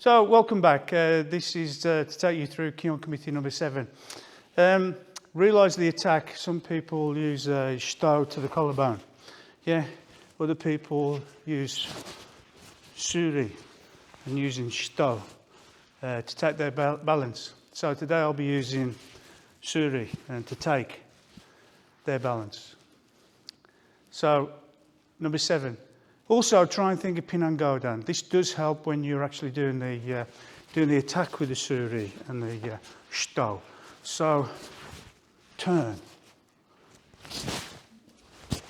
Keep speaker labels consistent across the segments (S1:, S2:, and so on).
S1: So, welcome back. This is to take you through Key On Committee number 7. Realise the attack. Some people use a stow to the collarbone. Yeah. Other people use suri and using stow to take their balance. So today I'll be using suri and to take their balance. So, number 7. Also, try and think of Pinangodan. This does help when you're actually doing the attack with the suri and the stow. So, turn.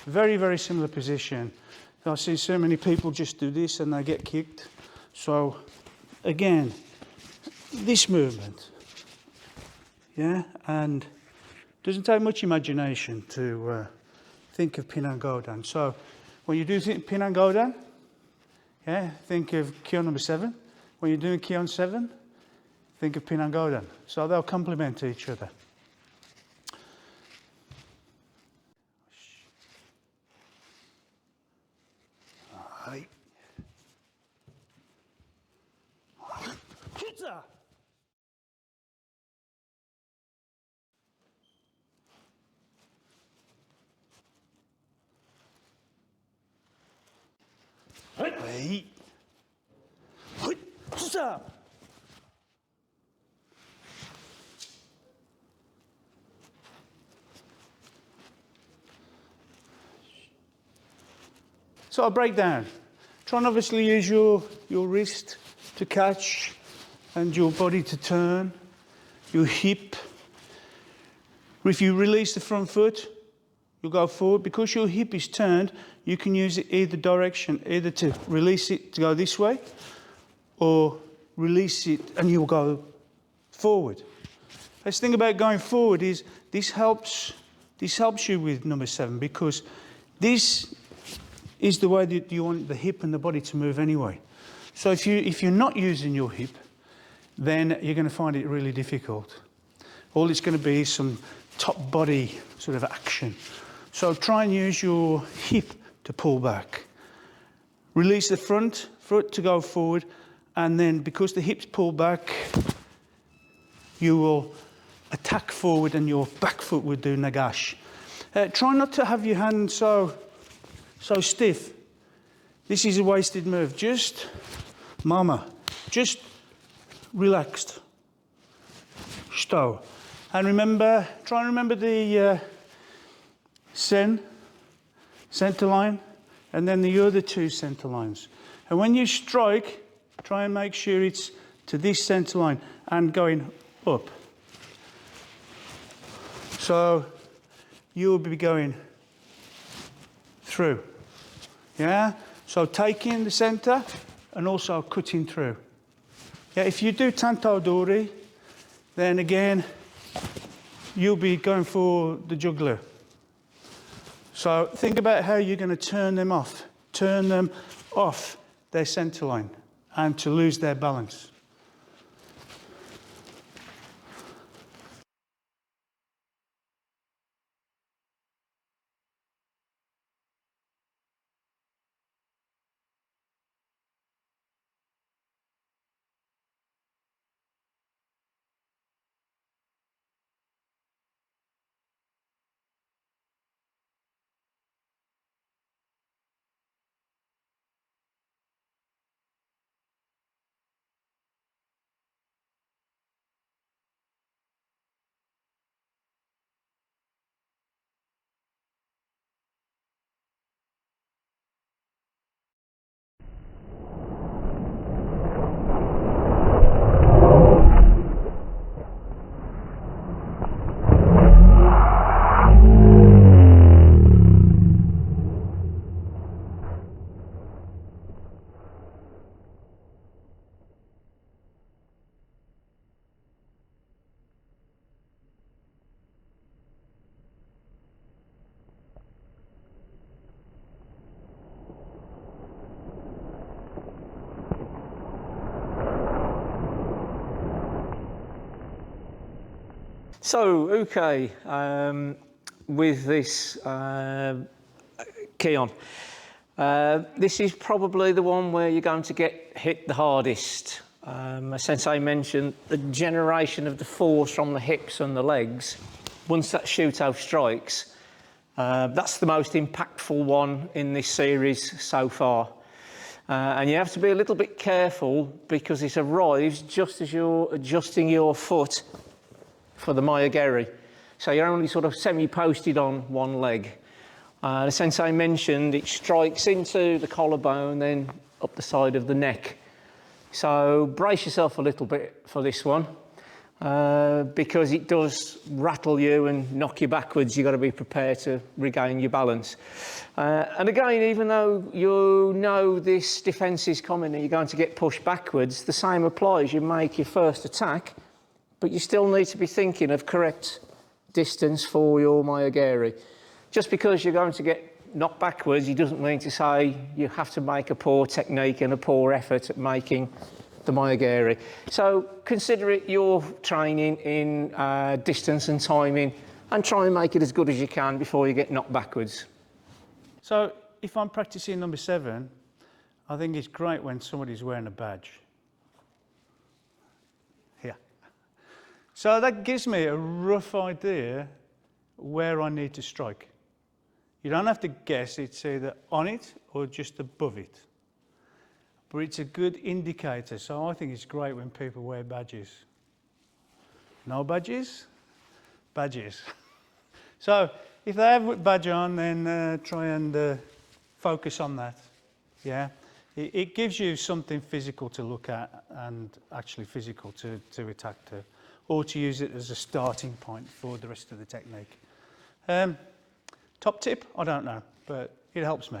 S1: Very, very similar position. I've seen so many people just do this and they get kicked. So, again, this movement. Yeah, and doesn't take much imagination to think of Pinangodan. So, when you do think Pinangodan, yeah, think of Key On number 7. When you're doing Key On 7, think of Pinangodan. So they'll complement each other. Right. Hey. So I'll break down. Try and obviously use your wrist to catch and your body to turn, your hip. If you release the front foot, you'll go forward. Because your hip is turned, you can use it either direction, either to release it to go this way, or release it and you'll go forward. Let's think about going forward is this helps you with number 7 because this is the way that you want the hip and the body to move anyway. So if you're not using your hip, then you're going to find it really difficult. All it's going to be is some top body sort of action. So try and use your hip to pull back. Release the front foot to go forward, and then because the hips pull back, you will attack forward and your back foot will do nagash. Try not to have your hand so stiff. This is a wasted move. Just relaxed. Stow. And remember, try and remember the center line, and then the other 2 center lines. And when you strike, try and make sure it's to this center line and going up. So you'll be going through. Yeah? So taking the center and also cutting through. Yeah, if you do tanto dori, then again, you'll be going for the juggler. So think about how you're going to turn them off their center line and to lose their balance.
S2: So, okay, with this Key On, this is probably the one where you're going to get hit the hardest. as Sensei mentioned, the generation of the force from the hips and the legs, once that shoot-out strikes, that's the most impactful one in this series so far. And you have to be a little bit careful because it arrives just as you're adjusting your foot for the Mayageri. So you're only sort of semi-posted on one leg. The Sensei mentioned it strikes into the collarbone, then up the side of the neck. So brace yourself a little bit for this one because it does rattle you and knock you backwards. You've got to be prepared to regain your balance. And again, even though you know this defence is coming and you're going to get pushed backwards, the same applies. You make your first attack, but you still need to be thinking of correct distance for your Mayageri. Just because you're going to get knocked backwards, it doesn't mean to say you have to make a poor technique and a poor effort at making the Mayageri. So consider it your training in distance and timing and try and make it as good as you can before you get knocked backwards.
S1: So if I'm practicing number 7, I think it's great when somebody's wearing a badge. Here. So that gives me a rough idea where I need to strike. You don't have to guess, it's either on it or just above it. But it's a good indicator, so I think it's great when people wear badges. No badges? Badges. So if they have a badge on, then try and focus on that. Yeah, it gives you something physical to look at and actually physical to attack to, or to use it as a starting point for the rest of the technique. Top tip? I don't know, but it helps me.